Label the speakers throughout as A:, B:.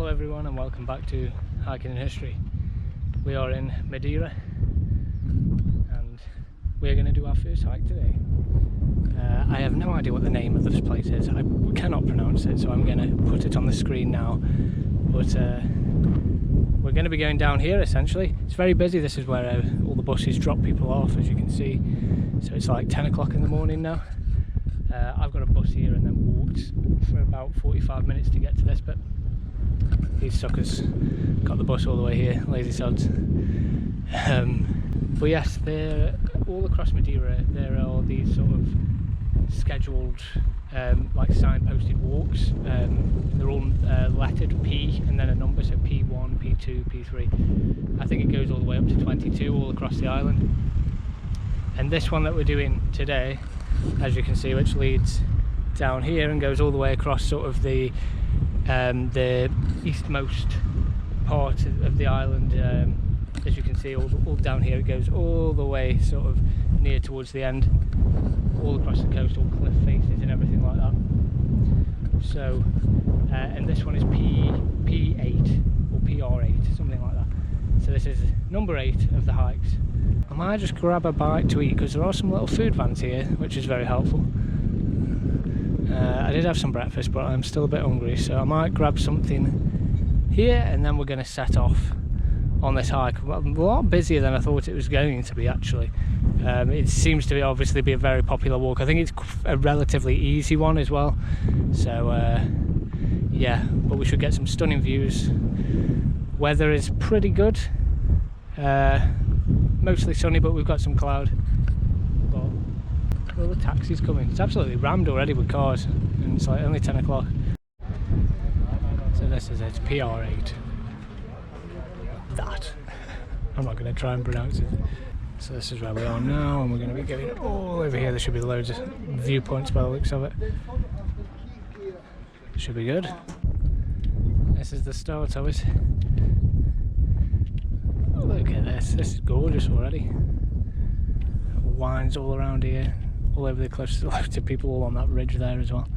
A: Hello everyone and welcome back to Hiking in History. We are in Madeira and we're going to do our first hike today. I have no idea what the name of this place is. I cannot pronounce it, so I'm going to put it on the screen now. But we're going to be going down here essentially. It's very busy. This is where all the buses drop people off, as you can see. So it's like 10 o'clock in the morning now. I've got a bus here and then walked for about 45 minutes to get to this bit. These suckers got the bus all the way here, lazy sods. But yes, they're all across Madeira. There are these sort of scheduled, like signposted walks. They're all lettered P and then a number, so P1, P2, P3. I think it goes all the way up to 22 all across the island. And this one that we're doing today, as you can see, which leads down here and goes all the way across sort of the eastmost part of the island. As you can see, all down here, it goes all the way sort of near towards the end, all across the coast, all cliff faces and everything like that. So and this one is P8 or PR8, something like that. So this is number 8 of the hikes. I might just grab a bite to eat because there are some little food vans here, which is very helpful. I did have some breakfast, but I'm still a bit hungry, so I might grab something here and then we're going to set off on this hike. A lot busier than I thought it was going to be, actually. It seems to obviously be a very popular walk. I think it's a relatively easy one as well. So yeah, but we should get some stunning views. Weather is pretty good. Mostly sunny, but we've got some cloud. Well, the taxi's coming. It's absolutely rammed already with cars, and it's like only 10 o'clock. So this is it, PR8. That. I'm not going to try and pronounce it. So this is where we are now, and we're going to be going all over here. There should be loads of viewpoints by the looks of it. Should be good. This is the start of it. Look at this. This is gorgeous already. Winds all around here, all over the cliffs. Loads of people all on that ridge there as well.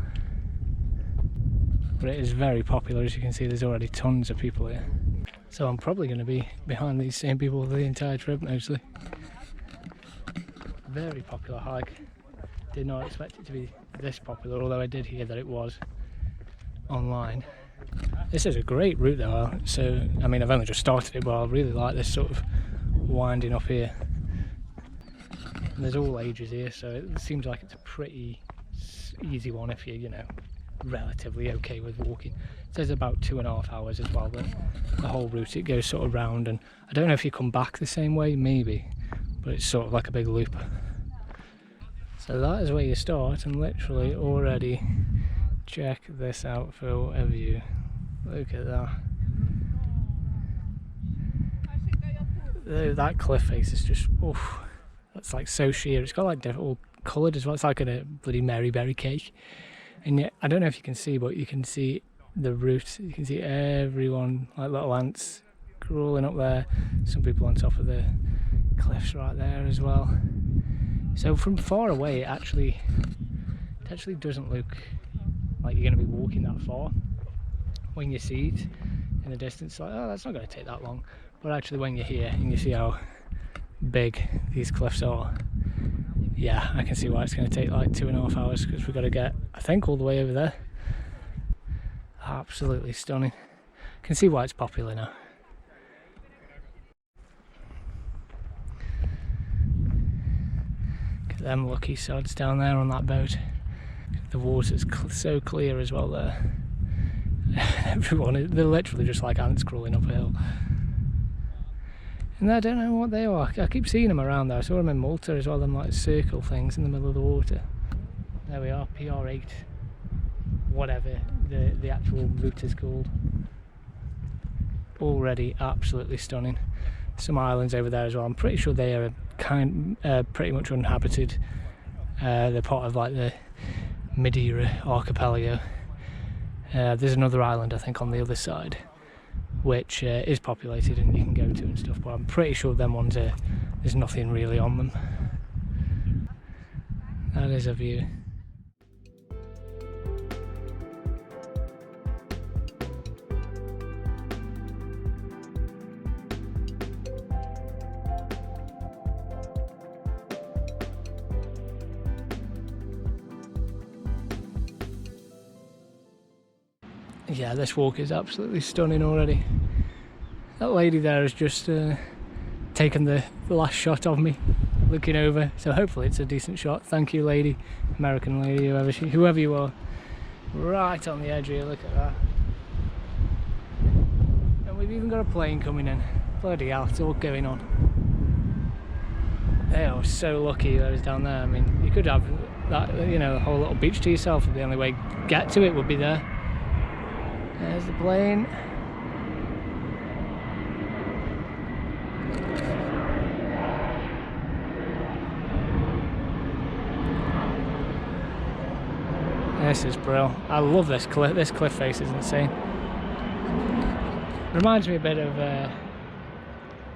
A: But it is very popular, as you can see. There's already tons of people here. So I'm probably going to be behind these same people the entire trip mostly. Very popular hike. Did not expect it to be this popular, although I did hear that it was online. This is a great route though. So I mean, I've only just started it, but I really like this sort of winding up here. And there's all ages here, so it seems like it's a pretty easy one if you're, you know, relatively okay with walking. It says about 2.5 hours as well, but the whole route, it goes sort of round, and I don't know if you come back the same way, maybe, but it's sort of like a big loop. So that is where you start, and literally already, check this out for a view. Look at that. That cliff face is just, oof. It's like so sheer. It's got like all coloured as well. It's like a bloody Mary Berry cake. And yet, I don't know if you can see, but you can see the route. You can see everyone, like little ants, crawling up there. Some people on top of the cliffs right there as well. So from far away, it actually doesn't look like you're going to be walking that far. When you see it in the distance, like, oh, that's not going to take that long. But actually, when you're here and you see how big these cliffs are, yeah, I can see why it's going to take like 2.5 hours, because we've got to get, I think, all the way over there. Absolutely stunning. Can see why it's popular now. Look at them lucky sods down there on that boat. The water's so clear as well there. Everyone, they're literally just like ants crawling up a hill. And I don't know what they are. I keep seeing them around there. I saw them in Malta as well, them like circle things in the middle of the water. There we are, PR8, whatever the actual route is called. Already absolutely stunning. Some islands over there as well. I'm pretty sure they are pretty much uninhabited. They're part of like the Madeira archipelago. There's another island, I think, on the other side, which is populated and you can go to and stuff, but I'm pretty sure them ones there's nothing really on them. That is a view. Yeah, this walk is absolutely stunning already. That lady there has just taken the last shot of me looking over, so hopefully it's a decent shot. Thank you, lady, American lady, whoever you are. Right on the edge here, look at that. And we've even got a plane coming in. Bloody hell, it's all going on. Hey, I was so lucky that I was down there. I mean, you could have that, you know, the whole little beach to yourself, if the only way to get to it would be there. There's the plane. This is brilliant. I love this cliff. This cliff face is insane. Reminds me a bit of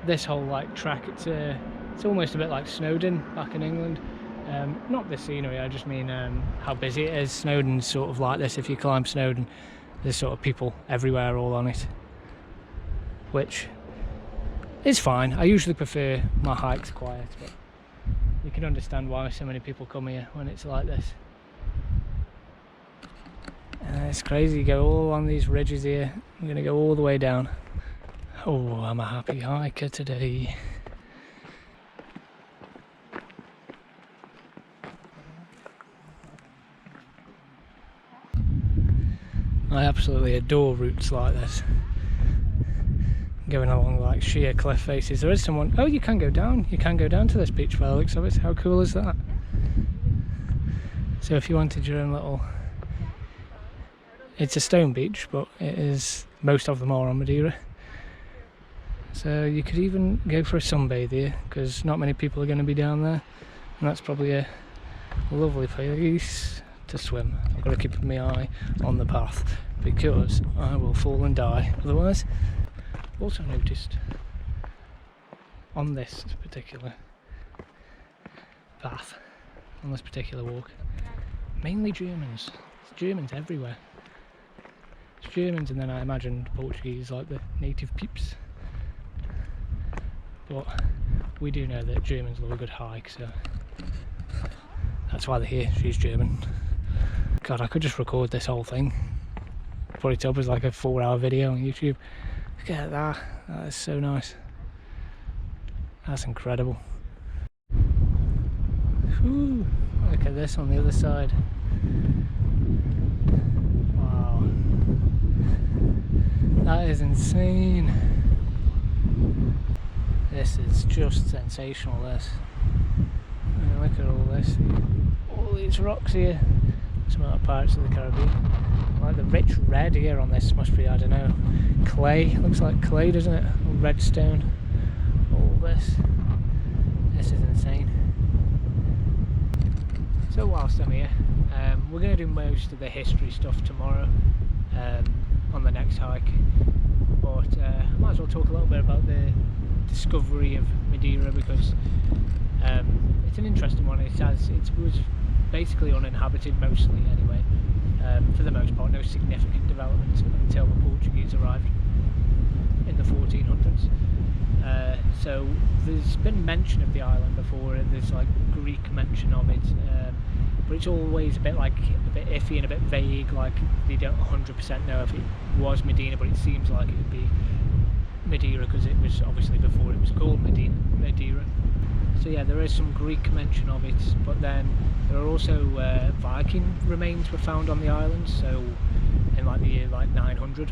A: this whole like track. It's almost a bit like Snowdon back in England. Not the scenery, I just mean how busy it is. Snowdon's sort of like this. If you climb Snowdon, there's sort of people everywhere all on it, which is fine. I usually prefer my hikes quiet, but you can understand why so many people come here when it's like this. It's crazy, you go all along these ridges here. I'm going to go all the way down. Oh, I'm a happy hiker today. I absolutely adore routes like this. Going along like sheer cliff faces. There is someone. Oh, you can go down. You can go down to this beach by the looks of it. How cool is that? So if you wanted your own little... It's a stone beach, but it is, most of them are on Madeira. So you could even go for a sunbathe here, because not many people are going to be down there. And that's probably a lovely place to swim. I've got to keep my eye on the path, because I will fall and die otherwise. Also noticed on this particular path, on this particular walk, mainly Germans. There's Germans everywhere. It's Germans, and then I imagine Portuguese, like the native peeps. But we do know that Germans love a good hike, so that's why they're here. She's German. God, I could just record this whole thing, put it up as like a 4-hour video on YouTube. Look at that. That is so nice. That's incredible. Whew. Look at this on the other side. Wow. That is insane. This is just sensational, this. I mean, look at all this. All these rocks here. Some other parts of the Caribbean. Like the rich red here on this must be, I don't know, clay. Looks like clay, doesn't it? Or red stone. All this. This is insane. So whilst I'm here, we're going to do most of the history stuff tomorrow on the next hike. But I might as well talk a little bit about the discovery of Madeira, because it's an interesting one. It was basically uninhabited mostly anyway, for the most part. No significant development until the Portuguese arrived in the 1400s. So there's been mention of the island before. There's like Greek mention of it, but it's always a bit iffy and a bit vague. Like they don't 100% know if it was Medina, but it seems like it would be Madeira, because it was obviously before it was called Madeira. So yeah, there is some Greek mention of it, but then there are also Viking remains were found on the island, so in like the year 900.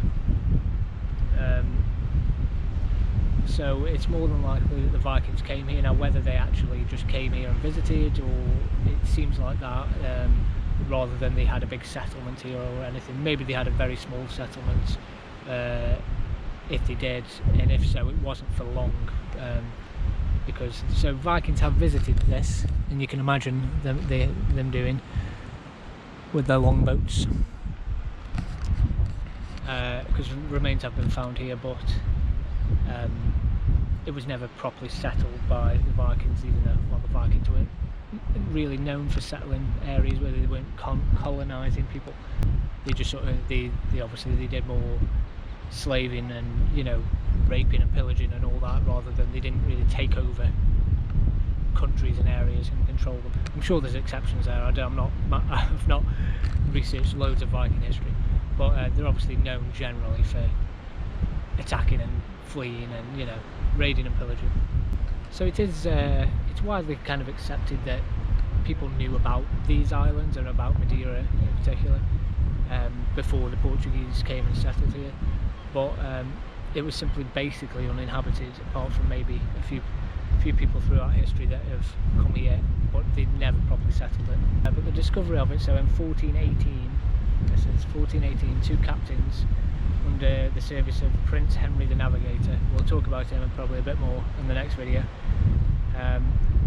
A: So it's more than likely that the Vikings came here. Now whether they actually just came here and visited, or it seems like that, rather than they had a big settlement here or anything. Maybe they had a very small settlement, if they did, and if so, it wasn't for long. Because so Vikings have visited this, and you can imagine them doing with their longboats, because remains have been found here, but it was never properly settled by the Vikings, even though the Vikings weren't really known for settling areas where they weren't colonising people. They just sort of they obviously did more slaving and, you know, raping and pillaging and all that, rather than they didn't really take over countries and areas and control them. I'm sure there's exceptions there. I've not researched loads of Viking history, but they're obviously known generally for attacking and fleeing and, you know, raiding and pillaging. So it's widely kind of accepted that people knew about these islands and about Madeira in particular before the Portuguese came and settled here, but it was simply basically uninhabited, apart from maybe a few people throughout history that have come here, but they've never properly settled it. But the discovery of it, so in 1418, this is 1418, two captains under the service of Prince Henry the Navigator, we'll talk about him probably a bit more in the next video.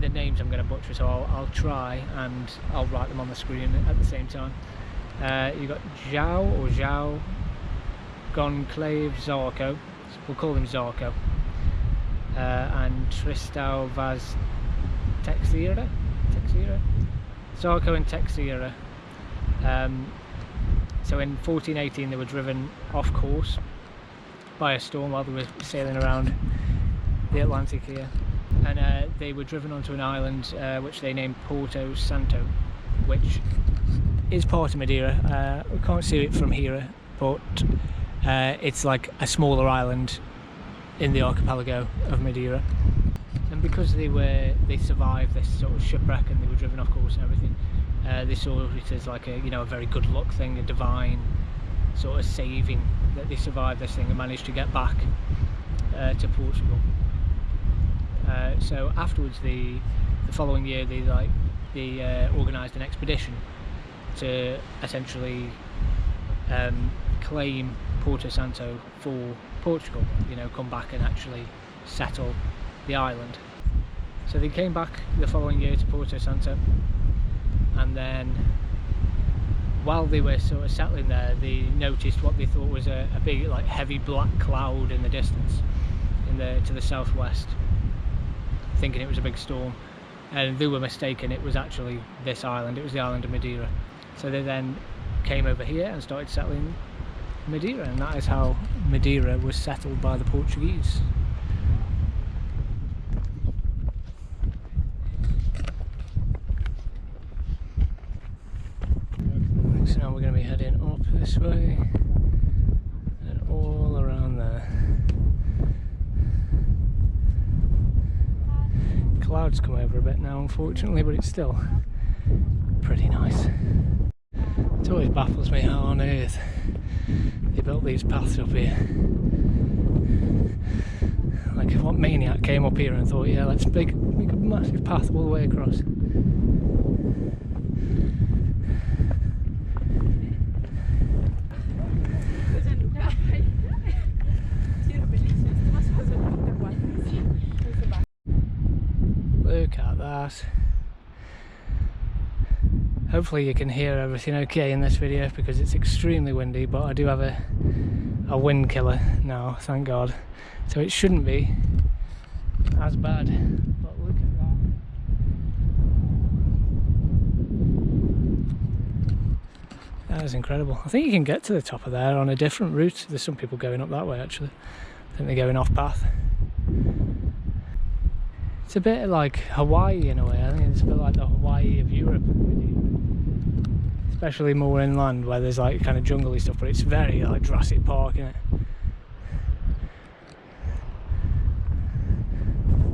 A: The names I'm going to butcher, so I'll try and I'll write them on the screen at the same time. You've got João Goncalves Zarco, we'll call him Zarco, and Tristão Vaz Teixeira, Zarco and Teixeira. So in 1418 they were driven off course by a storm while they were sailing around the Atlantic here, and they were driven onto an island which they named Porto de São, which is part of Madeira. We can't see it from here, but it's like a smaller island in the archipelago of Madeira. And because they survived this sort of shipwreck and they were driven off course and everything, they saw it as like a, you know, a very good luck thing, a divine sort of saving that they survived this thing and managed to get back to Portugal. So afterwards, the following year, they organised an expedition to essentially claim Porto Santo for Portugal. You know, come back and actually settle the island. So they came back the following year to Porto Santo, and then while they were sort of settling there, they noticed what they thought was a big, like, heavy black cloud in the distance, to the southwest, thinking it was a big storm, and they were mistaken. It was actually this island. It was the island of Madeira. So they then came over here and started settling Madeira, and that is how Madeira was settled by the Portuguese. So now we're going to be heading up this way and all around there. Clouds come over a bit now, unfortunately, but it's still pretty nice. It always baffles me how on earth they built these paths up here. Like, what maniac came up here and thought, yeah, let's make a massive path all the way across. Look at that. Hopefully you can hear everything okay in this video, because it's extremely windy, but I do have a wind killer now, thank God. So it shouldn't be as bad. But look at that. That is incredible. I think you can get to the top of there on a different route. There's some people going up that way actually. I think they're going off path. It's a bit like Hawaii in a way. I think it's a bit like the Hawaii of Europe, especially more inland where there's like kind of jungly stuff, but it's very like Jurassic Park, isn't it?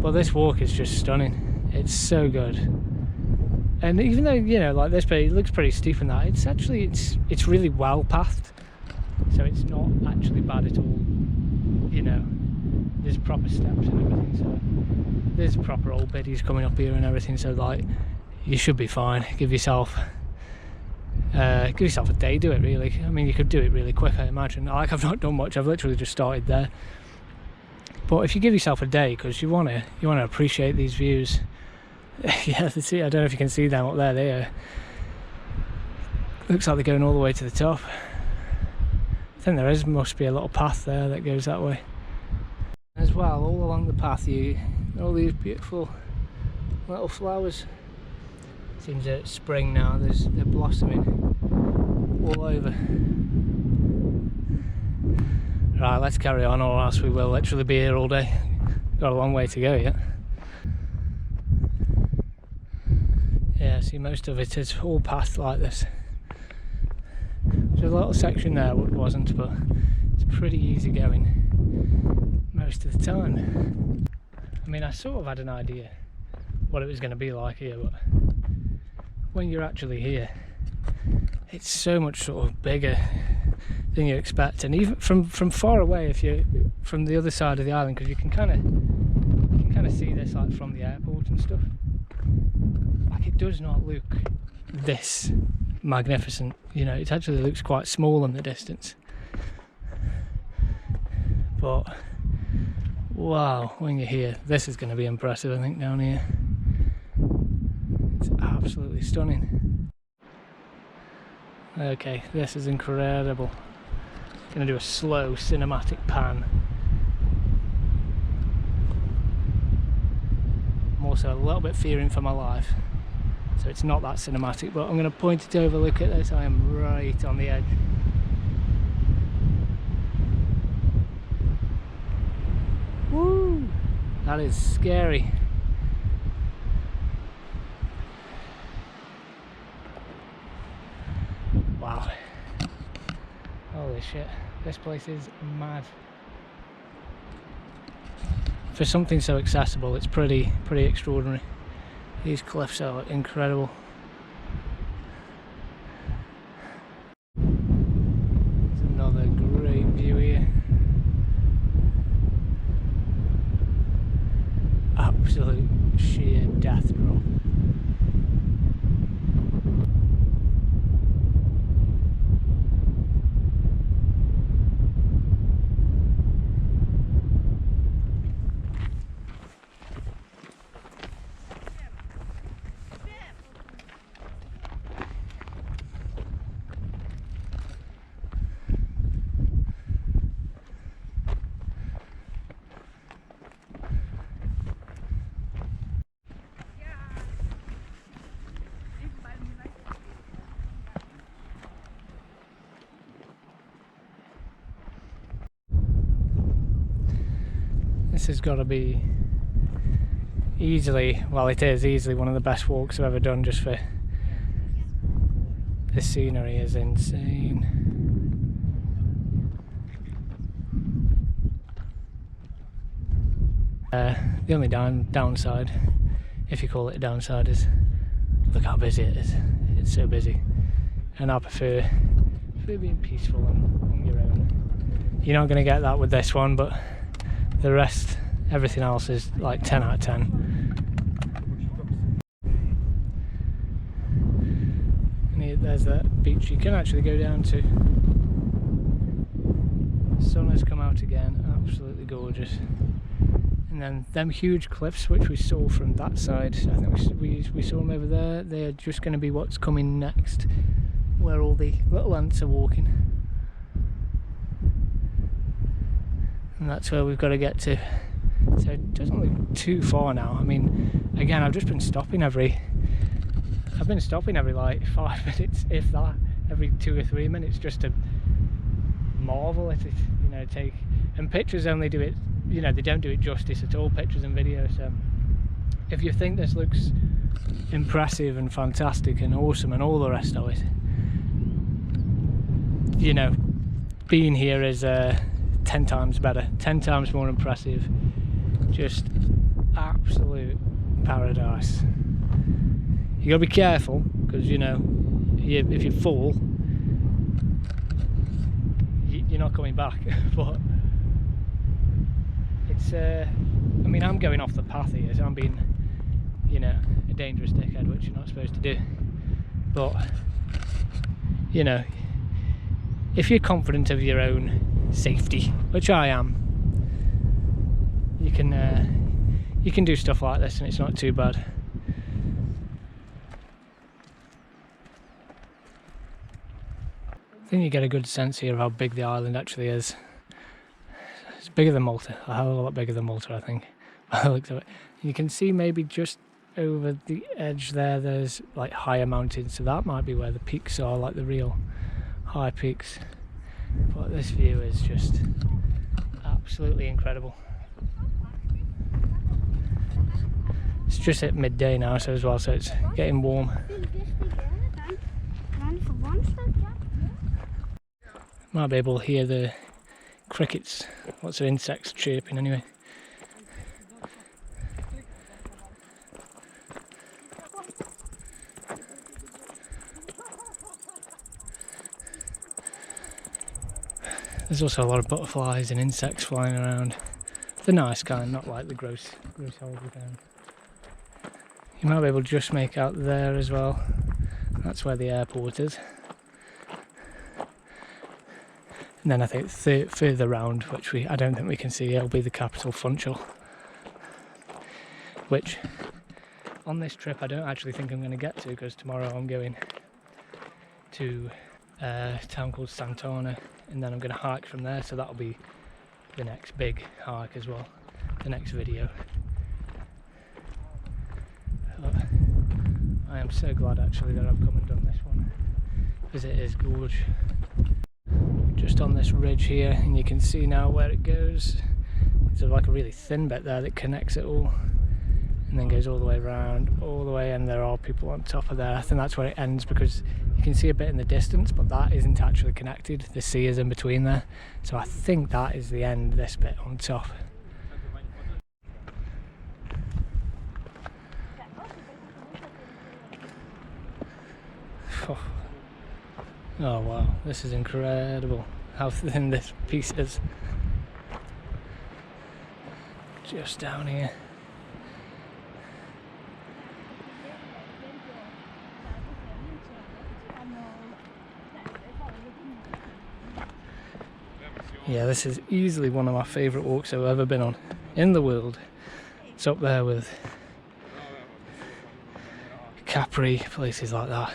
A: But this walk is just stunning. It's so good. And even though, you know, like this bit, it looks pretty steep and that, it's actually, it's really well pathed, so it's not actually bad at all. You know, there's proper steps and everything, so there's proper old biddies coming up here and everything, so like you should be fine. Give yourself a day, do it really. I mean, you could do it really quick, I imagine. Like, I've not done much, I've literally just started there. But if you give yourself a day, because you want to appreciate these views. Yeah, see, I don't know if you can see them up there. They looks like they're going all the way to the top. I think must be a little path there that goes that way. As well, all along the path, all these beautiful little flowers. Seems it's spring now. They're blossoming all over. Right, let's carry on, or else we will literally be here all day. Got a long way to go yet. Yeah, see, most of it is all paths like this. There's a little section there what wasn't, but it's pretty easy going most of the time. I mean, I sort of had an idea what it was going to be like here, but when you're actually here, it's so much sort of bigger than you expect. And even from far away, if you're from the other side of the island, because you can kind of see this like from the airport and stuff, like it does not look this magnificent. You know, it actually looks quite small in the distance, but wow, when you're here, this is going to be impressive. I think down here it's absolutely stunning. Okay, this is incredible. Going to do a slow cinematic pan. I'm also a little bit fearing for my life, so it's not that cinematic, but I'm going to point it over. Look at this, I am right on the edge. Woo! That is scary. Wow. Holy shit, this place is mad. For something so accessible, it's pretty extraordinary. These cliffs are incredible. There's another great view here. Absolute sheer death drop. This has got to be easily, well, it is easily one of the best walks I've ever done, just for the scenery is insane. The only downside, if you call it a downside, is look how busy it is. It's so busy, and I prefer being peaceful and on your own. You're not going to get that with this one, but the rest, everything else is like 10 out of 10. And here, there's that beach you can actually go down to. The sun has come out again, absolutely gorgeous. And then them huge cliffs which we saw from that side, I think we saw them over there, they're just going to be what's coming next, where all the little ants are walking. And that's where we've got to get to. So it doesn't look too far now. I mean, again, I've been stopping every like 5 minutes, if that, every 2 or 3 minutes, just to marvel at it, you know, and pictures only do it, you know, they don't do it justice at all, pictures and videos. So if you think this looks impressive and fantastic and awesome and all the rest of it, you know, being here is 10 times better, 10 times more impressive. Just absolute paradise. You gotta be careful, because you know, if you fall, you're not coming back. But it's I mean, I'm going off the path here, so I'm being, you know, a dangerous dickhead, which you're not supposed to do. But you know, if you're confident of your own safety, which I am, you can do stuff like this and it's not too bad. I think you get a good sense here of how big the island actually is. It's bigger than Malta, a hell of a lot bigger than Malta, I think, by the looks of it. You can see maybe just over the edge there, there's like higher mountains, so that might be where the peaks are, like the real high peaks. But this view is just absolutely incredible. It's just at midday now, so as well, so it's getting warm. Might be able to hear the crickets, lots of insects chirping anyway. There's also a lot of butterflies and insects flying around. The nice kind, not like the gross horrible kind. You might be able to just make out there as well. That's where the airport is. And then I think further round, which I don't think we can see, it'll be the capital Funchal. Which, on this trip, I don't actually think I'm going to get to, because tomorrow I'm going to a town called Santana, and then I'm going to hike from there, so that'll be the next big hike as well, the next video. But I am so glad actually that I've come and done this one, because it is gorgeous. Just on this ridge here, and you can see now where it goes. There's like a really thin bit there that connects it all, and then goes all the way around, all the way, and there are people on top of there. I think that's where it ends, because you can see a bit in the distance, but that isn't actually connected. The sea is in between there, so I think that is the end, this bit on top. Oh wow, this is incredible how thin this piece is. Just down here. Yeah, this is easily one of my favourite walks I've ever been on in the world. It's up there with Capri, places like that.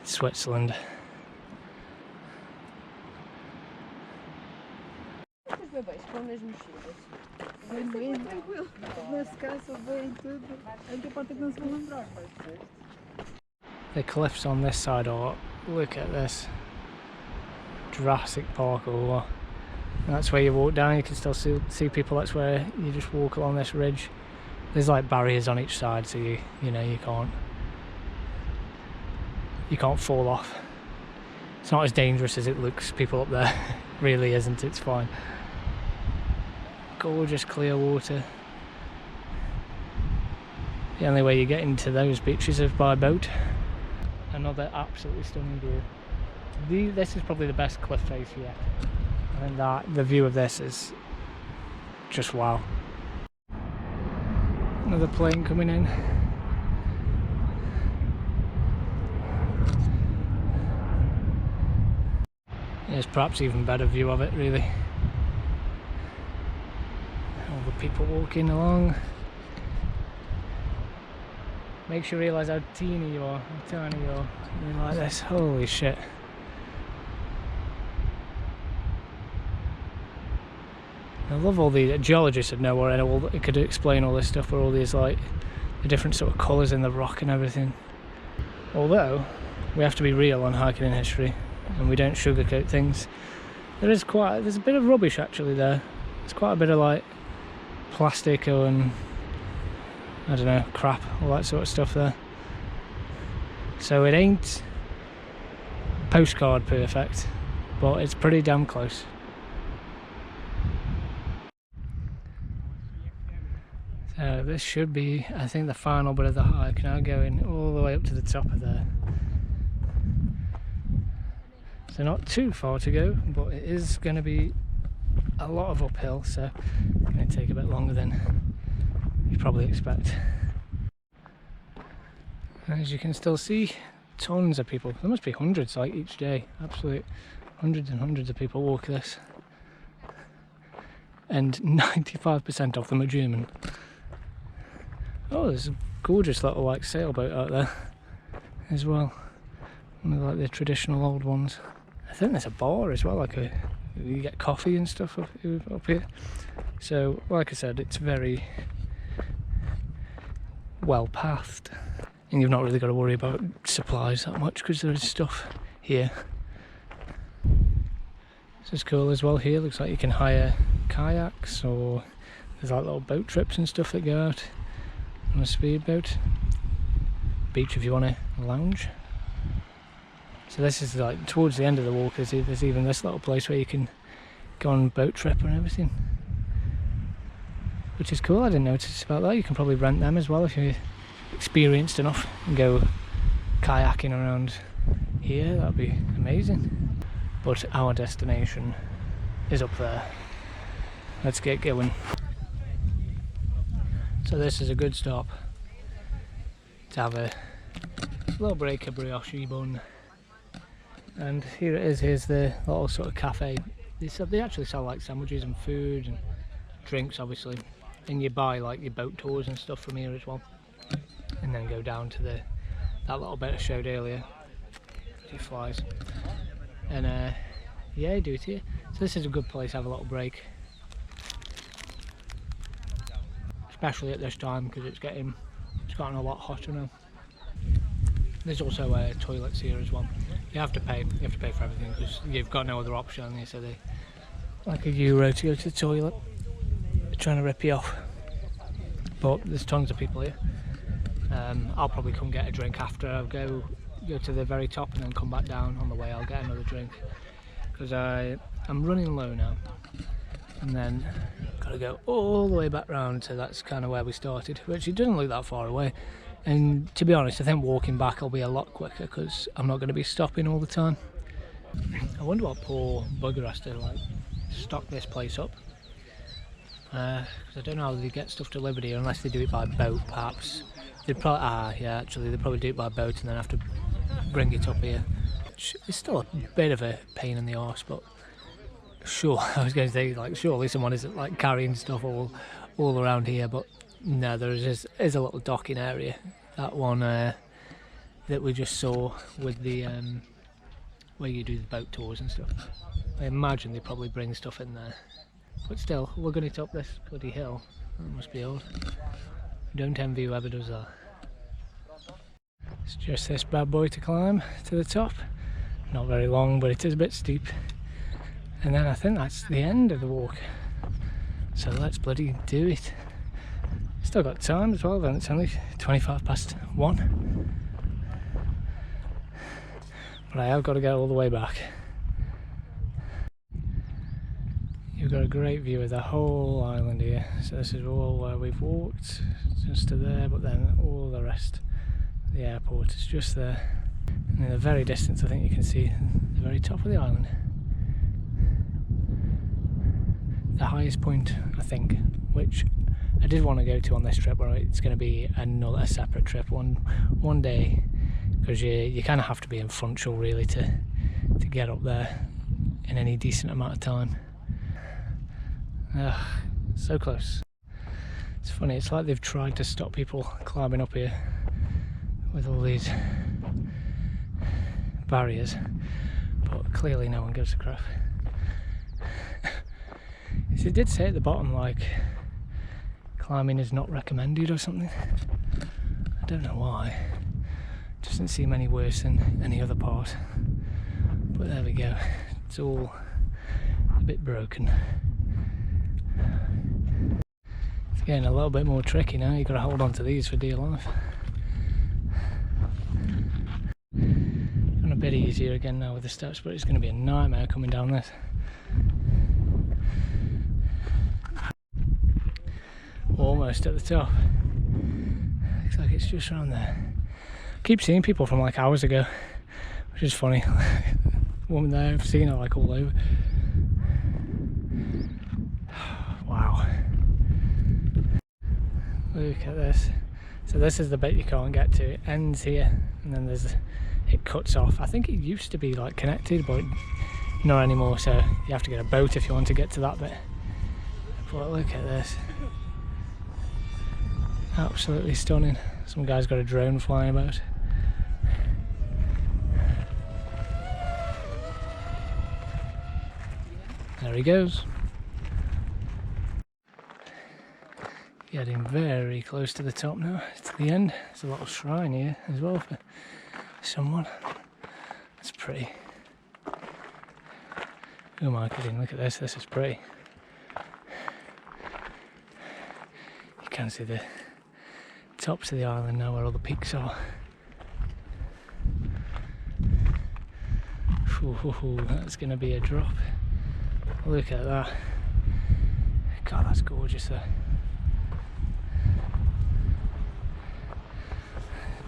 A: Switzerland. The cliffs on this side are, look at this, Jurassic Park or what. That's where you walk down, you can still see people, that's where you just walk along this ridge. There's like barriers on each side, so you can't fall off. It's not as dangerous as it looks, people up there. Really isn't, it's fine. Gorgeous clear water. The only way you get into those beaches is by boat. Another absolutely stunning view. This is probably the best cliff face yet. I think that the view of this is just wow. Another plane coming in. There's perhaps even better view of it, really. All the people walking along. Makes you realise how teeny you are, how tiny you are. Something like this, holy shit. I love all the geologists would know, or it could explain all this stuff, where all these like the different sort of colours in the rock and everything. Although we have to be real on hiking in history, and we don't sugarcoat things. There's a bit of rubbish actually there. There's quite a bit of like plastic and I don't know, crap, all that sort of stuff there. So it ain't postcard perfect, but it's pretty damn close. So this should be, I think, the final bit of the hike, now going all the way up to the top of there. So not too far to go, but it is going to be a lot of uphill, so it's going to take a bit longer than you probably expect. As you can still see, tons of people. There must be hundreds like each day, absolute hundreds and hundreds of people walk this. And 95% of them are German. Oh, there's a gorgeous little like sailboat out there as well. One of like the traditional old ones. I think there's a bar as well, like you get coffee and stuff up here. So, like I said, it's very well pathed, and you've not really got to worry about supplies that much because there is stuff here. This is cool as well. Here looks like you can hire kayaks, or there's like little boat trips and stuff that go out on a speedboat. Beach if you want to lounge. So this is like towards the end of the walk. There's even this little place where you can go on a boat trip and everything, which is cool. I didn't notice about that. You can probably rent them as well if you're experienced enough and go kayaking around here. That'd be amazing. But our destination is up there. Let's get going. So this is a good stop to have a little break, a brioche bun. And here it is. Here's the little sort of cafe. They actually sell like sandwiches and food and drinks, obviously, and you buy like your boat tours and stuff from here as well, and then go down to that little bit I showed earlier. It flies, and yeah, do it here. So this is a good place to have a little break, especially at this time because it's gotten a lot hotter now. There's also toilets here as well. You have to pay for everything because you've got no other option. So they like €1 to go to the toilet. They're trying to rip you off. But there's tons of people here. I'll probably come get a drink after. I'll go to the very top and then come back down. On the way I'll get another drink because I'm running low now, and then gotta go all the way back round. So that's kind of where we started, which it doesn't look that far away. And to be honest, I think walking back will be a lot quicker because I'm not going to be stopping all the time. I wonder what poor bugger has to like stock this place up. Because I don't know how they get stuff delivered here unless they do it by boat, perhaps. They'd probably, yeah, actually they'd probably do it by boat and then have to bring it up here. It's still a bit of a pain in the arse, but sure, I was going to say like surely someone isn't like carrying stuff all around here, but no, there is a little docking area. That one that we just saw with the where you do the boat tours and stuff. I imagine they probably bring stuff in there. But still, lugging it up this bloody hill, that must be odd. Don't envy whoever does that. It's just this bad boy to climb to the top. Not very long, but it is a bit steep. And then I think that's the end of the walk. So let's bloody do it. Still got time as well then, it's only 1:25. But I have got to get all the way back. You've got a great view of the whole island here. So this is all where we've walked, just to there, but then all the rest. The airport is just there. And in the very distance I think you can see the very top of the island. The highest point, I think, which I did want to go to on this trip, but it's going to be a separate trip one day, because you kind of have to be in Funchal really to get up there in any decent amount of time. So close. It's funny, it's like they've tried to stop people climbing up here with all these barriers, but clearly no one gives a crap. It did say at the bottom like climbing is not recommended or something. I don't know why. It doesn't seem any worse than any other part, but there we go. It's all a bit broken. It's getting a little bit more tricky now. You've got to hold on to these for dear life. And a bit easier again now with the steps, but it's going to be a nightmare coming down this. Almost at the top. Looks like it's just around there. I keep seeing people from like hours ago, which is funny. Woman there, I've seen her like all over. Wow. Look at this. So this is the bit you can't get to. It ends here and then it cuts off. I think it used to be like connected, but not anymore, so you have to get a boat if you want to get to that bit. But look at this. Absolutely stunning. Some guy's got a drone flying about. There he goes. Getting very close to the top now. It's the end. There's a little shrine here as well for someone. That's pretty. Who am I kidding? Look at this. This is pretty. You can see the tops of the island now where all the peaks are. Ooh, that's going to be a drop. Look at that. God, that's gorgeous though.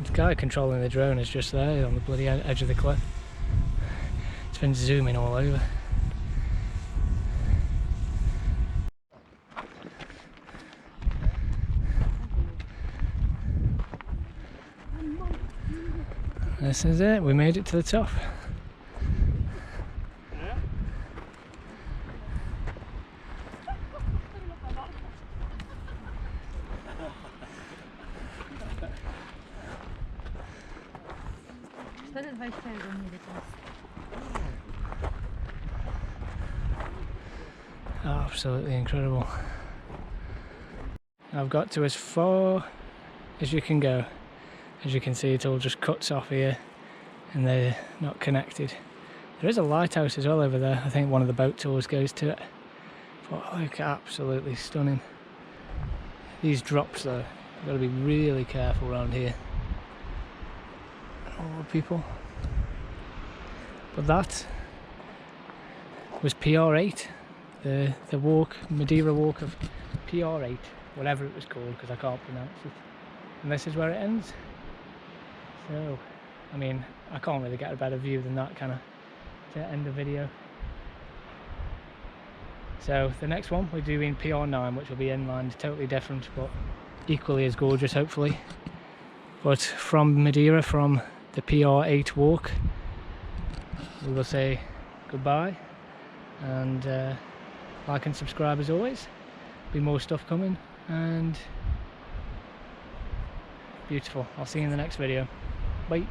A: The guy controlling the drone is just there on the bloody edge of the cliff. It's been zooming all over. This is it, we made it to the top. Absolutely incredible. I've got to as far as you can go. As you can see, it all just cuts off here and they're not connected. There is a lighthouse as well over there. I think one of the boat tours goes to it. But look, absolutely stunning. These drops though, you've got to be really careful around here. All the people. But that was PR8, the walk, Madeira walk of PR8, whatever it was called, because I can't pronounce it. And this is where it ends. So, I mean, I can't really get a better view than that, can I, to end the video. So the next one we're doing PR9, which will be inland, totally different, but equally as gorgeous, hopefully. But from Madeira, from the PR8 walk, we will say goodbye, and like and subscribe as always. Be more stuff coming, and beautiful. I'll see you in the next video. Bye.